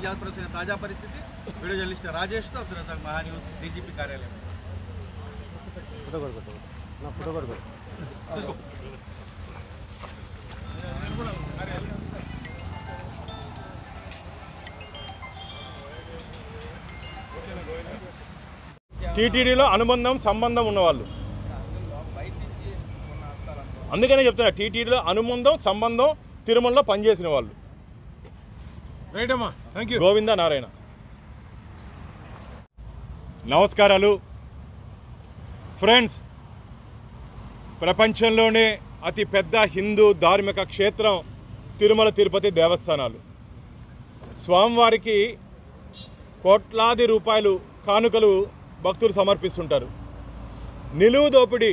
జాతర తాజా పరిస్థితి వీడియో జర్నలిస్ట్ రాజేష్తో అబ్దుల్ రజాక్ మహా న్యూస్ డీజీపీ కార్యాలయం. టీటీడీలో అనుబంధం సంబంధం ఉన్నవాళ్ళు, అందుకనే చెప్తున్నా టీటీడీలో అనుబంధం సంబంధం తిరుమలలో పనిచేసిన వాళ్ళు. రైట్ అమ్మా, థ్యాంక్ యూ. గోవింద నారాయణ. నమస్కారాలు ఫ్రెండ్స్. ప్రపంచంలోనే అతి పెద్ద హిందూ ధార్మిక క్షేత్రం తిరుమల తిరుపతి దేవస్థానాలు. స్వామివారికి కోట్లాది రూపాయలు కానుకలు భక్తులు సమర్పిస్తుంటారు. నిలువు దోపిడీ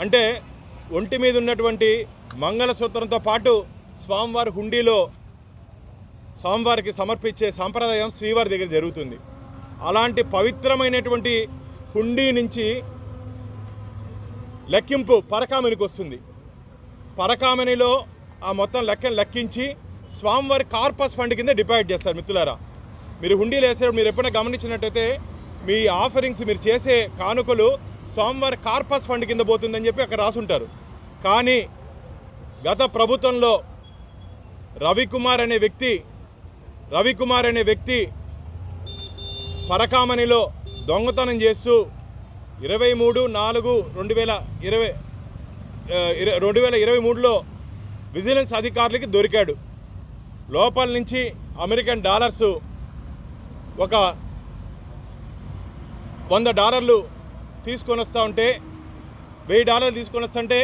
అంటే ఒంటి మీద ఉన్నటువంటి మంగళసూత్రంతో పాటు స్వామివారి హుండీలో స్వామివారికి సమర్పించే సాంప్రదాయం శ్రీవారి దగ్గర జరుగుతుంది. అలాంటి పవిత్రమైనటువంటి హుండీ నుంచి లెక్కింపు పరకామణికి వస్తుంది. పరకామణిలో ఆ మొత్తం లెక్కించి స్వామివారి కార్పస్ ఫండ్ కింద డిపాజిట్ చేస్తారు. మిత్రులారా, మీరు హుండీలు వేసేటప్పుడు మీరు ఎప్పుడైనా గమనించినట్టయితే మీ ఆఫరింగ్స్ మీరు చేసే కానుకలు స్వామివారి కార్పస్ ఫండ్ కింద పోతుందని చెప్పి అక్కడ రాసుంటారు. కానీ గత ప్రభుత్వంలో రవికుమార్ అనే వ్యక్తి పరకామణిలో దొంగతనం చేస్తూ 23/4/2023లో విజిలెన్స్ అధికారులకి దొరికాడు. లోపల నుంచి అమెరికన్ డాలర్స్ ఒక $100 తీసుకొని వస్తూ ఉంటే $1000 తీసుకొని వస్తుంటే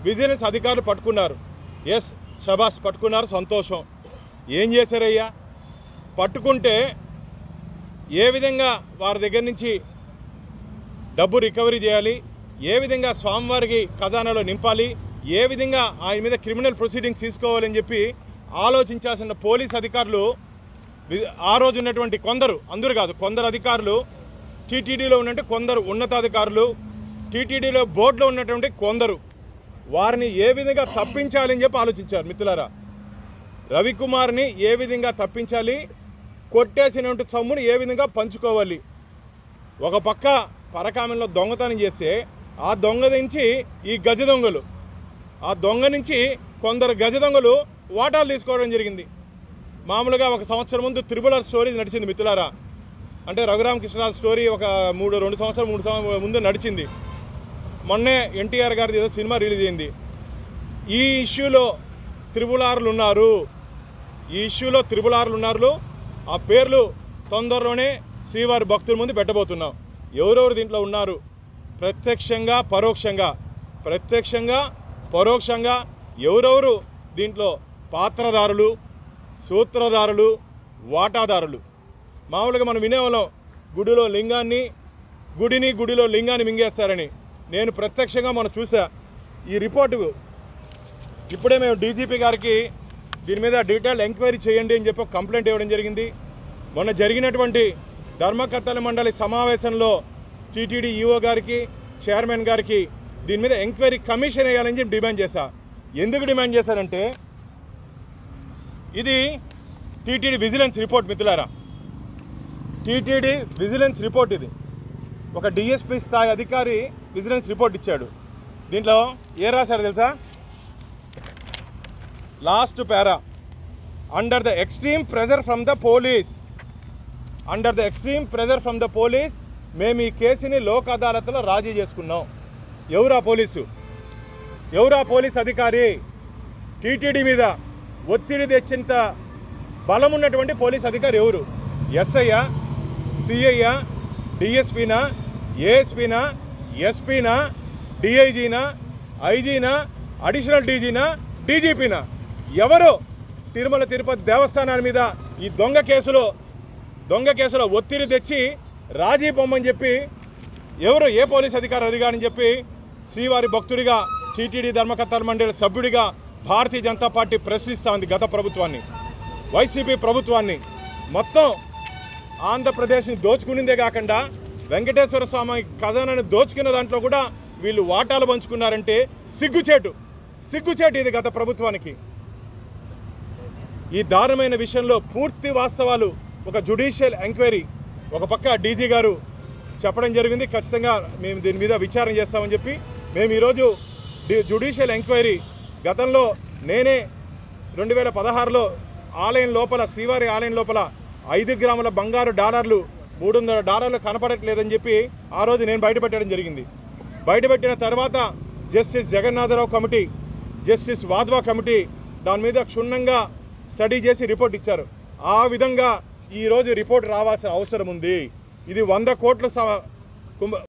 విజిలెన్స్ అధికారులు పట్టుకున్నారు. ఎస్, షబాస్, పట్టుకున్నారు, సంతోషం. ఏం చేశారయ్యా? పట్టుకుంటే ఏ విధంగా వారి దగ్గర నుంచి డబ్బు రికవరీ చేయాలి, ఏ విధంగా స్వామివారికి ఖజానాలో నింపాలి, ఏ విధంగా ఆయన మీద క్రిమినల్ ప్రొసీడింగ్స్ తీసుకోవాలని చెప్పి ఆలోచించాల్సిన పోలీస్ అధికారులు ఆ రోజు ఉన్నటువంటి అందరూ కాదు, కొందరు అధికారులు, టీటీడీలో ఉన్నట్టు కొందరు ఉన్నతాధికారులు, టీటీడీలో బోర్డులో ఉన్నటువంటి కొందరు, వారిని ఏ విధంగా తప్పించాలని చెప్పి ఆలోచించారు. మిత్రులారా, రవికుమార్ని ఏ విధంగా తప్పించాలి, కొట్టేసినటువంటి సొమ్ముని ఏ విధంగా పంచుకోవాలి. ఒక పక్క పరకామణిలో దొంగతనం చేస్తే ఆ దొంగ నుంచి ఈ గజ దొంగలు, ఆ దొంగ నుంచి కొందరు గజ దొంగలు వాటాలు తీసుకోవడం జరిగింది. మామూలుగా 1 సంవత్సరం ముందు త్రిబులర్ స్టోరీ నడిచింది మిత్రులారా. అంటే రఘురామకృష్ణరాజు స్టోరీ ఒక 3 సంవత్సరాలు ముందు నడిచింది. మొన్నే ఎన్టీఆర్ గారిది ఏదో సినిమా రిలీజ్ అయింది. ఈ ఇష్యూలో త్రిబులార్లు ఉన్నారు. ఆ పేర్లు తొందరలోనే శ్రీవారి భక్తుల ముందు పెట్టబోతున్నాం. ఎవరెవరు దీంట్లో ఉన్నారు? ప్రత్యక్షంగా పరోక్షంగా ఎవరెవరు దీంట్లో పాత్రదారులు, సూత్రధారులు, వాటాదారులు. మామూలుగా మనం వినేవాళ్ళం గుడిలో లింగాన్ని మింగేస్తారని. నేను ప్రత్యక్షంగా మనం చూసా. ఈ రిపోర్టు ఇప్పుడే మేము డీజీపీ గారికి దీని మీద డీటెయిల్ ఎంక్వైరీ చేయండి అని చెప్పి కంప్లైంట్ ఇవ్వడం జరిగింది. మొన్న జరిగినటువంటి ధర్మకర్తల మండలి సమావేశంలో టీటీడీ ఈఓ గారికి, చైర్మన్ గారికి దీని మీద ఎంక్వైరీ కమిషన్ వేయాలని చెప్పి డిమాండ్ చేశా. ఎందుకు డిమాండ్ చేశారంటే ఇది టీటీడీ విజిలెన్స్ రిపోర్ట్ మిత్రులారా. టీటీడీ విజిలెన్స్ రిపోర్ట్ ఇది. ఒక డిఎస్పీ స్థాయి అధికారి విజిలెన్స్ రిపోర్ట్ ఇచ్చాడు. దీంట్లో ఏం రాశారు తెలుసా? Last para, under the extreme pressure from the police మేము ఈ కేసుని లోక్ అదాలత్లో రాజీ చేసుకున్నాం. ఎవరా పోలీస్ అధికారి? టీటీడీ మీద ఒత్తిడి తెచ్చేంత బలం ఉన్నటువంటి పోలీస్ అధికారి ఎవరు? ఎస్ఐయా, సిఐయా, డిఎస్పీనా, ఏఎస్పీనా, ఎస్పీనా, డిఐజీనా, ఐజీనా, అడిషనల్ డీజీనా, డీజీపీనా? ఎవరు తిరుమల తిరుపతి దేవస్థానాల మీద ఈ దొంగ కేసులో ఒత్తిడి తెచ్చి రాజీ పొమ్మని చెప్పి ఎవరు? ఏ పోలీస్ అధికారిని చెప్పి శ్రీవారి భక్తుడిగా, టీటీడీ ధర్మకర్తల మండలి సభ్యుడిగా భారతీయ జనతా పార్టీ ప్రశ్నిస్తూ ఉంది గత ప్రభుత్వాన్ని, వైసీపీ ప్రభుత్వాన్ని. మొత్తం ఆంధ్రప్రదేశ్ని దోచుకునిందే కాకుండా వెంకటేశ్వర స్వామి ఖజానాన్ని దోచుకున్న దాంట్లో కూడా వీళ్ళు వాటాలు పంచుకున్నారంటే సిగ్గుచేటు ఇది గత ప్రభుత్వానికి. ఈ దారుణమైన విషయంలో పూర్తి వాస్తవాలు ఒక జ్యుడిషియల్ ఎంక్వైరీ ఒక పక్క డీజీ గారు చెప్పడం జరిగింది. ఖచ్చితంగా మేము దీని మీద విచారణ చేస్తామని చెప్పి మేము ఈరోజు జ్యుడిషియల్ ఎంక్వైరీ గతంలో నేనే 2016లో ఆలయం లోపల శ్రీవారి ఆలయం లోపల 5 గ్రాముల బంగారు డాలర్లు $300 కనపడట్లేదని చెప్పి ఆ రోజు నేను బయటపెట్టడం జరిగింది. బయటపెట్టిన తర్వాత justice Jagannatharao committee, justice Wadhwa committee దాని మీద క్షుణ్ణంగా స్టడీ చేసి రిపోర్ట్ ఇచ్చారు. ఆ విధంగా ఈరోజు రిపోర్ట్ రావాల్సిన అవసరం ఉంది. ఇది 100 కోట్ల